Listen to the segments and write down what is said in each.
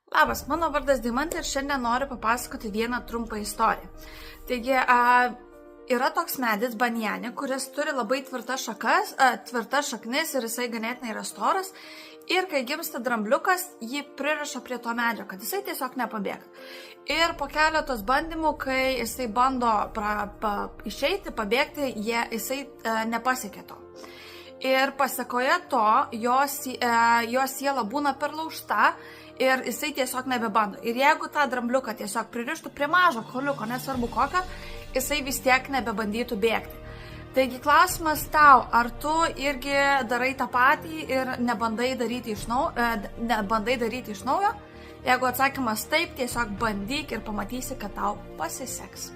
Labas, mano vardas Deimantė ir šiandien noriu papasakoti vieną trumpą istoriją. Taigi, yra toks medis banjani, kuris turi labai tvirtas šaknis ir jisai ganėtinai yra storas. Ir kai gimsta drambliukas, jį pririša prie to medžio, kad jisai tiesiog nepabėgtų. Ir po keletos bandymų, kai jisai bando išeiti, pabėgti, jisai nepasiekia to. Ir pasekoje to, jo siela būna perlaužta ir jisai tiesiog nebebando. Ir jeigu tą drambliuką tiesiog pririštų prie mažo kauliuko, nesvarbu kokio, jisai vis tiek nebebandytų bėgti. Taigi klausimas tau, ar tu irgi darai tą patį ir nebandai daryti iš naujo? Jeigu atsakymas taip, tiesiog bandyk ir pamatysi, kad tau pasiseks.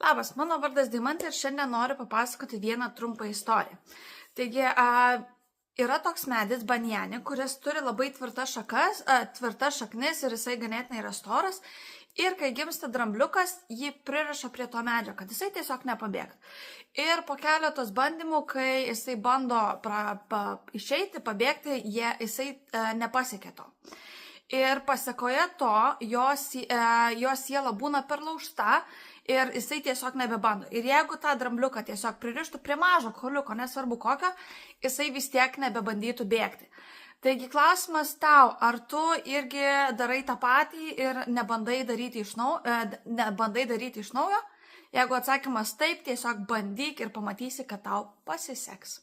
Labas, mano vardas Deimantė ir šiandien noriu papasakoti vieną trumpą istoriją. Taigi, yra toks medis banjani, kuris turi labai tvirtas šaknis ir jisai ganėtinai yra storas. Ir kai gimsta drambliukas, jį pririša prie to medžio, kad jisai tiesiog nepabėgtų. Ir po keletos bandymų, kai jisai bando išeiti, pabėgti, jisai nepasiekia to. Ir pasekoje to, jo siela būna perlaužta ir jisai tiesiog nebebando. Ir jeigu tą drambliuką tiesiog pririštų prie mažo kauliuko, nesvarbu kokio, jisai vis tiek nebebandytų bėgti. Taigi klausimas tau, ar tu irgi darai tą patį ir nebandai daryti iš naujo? Jeigu atsakymas taip, tiesiog bandyk ir pamatysi, kad tau pasiseks.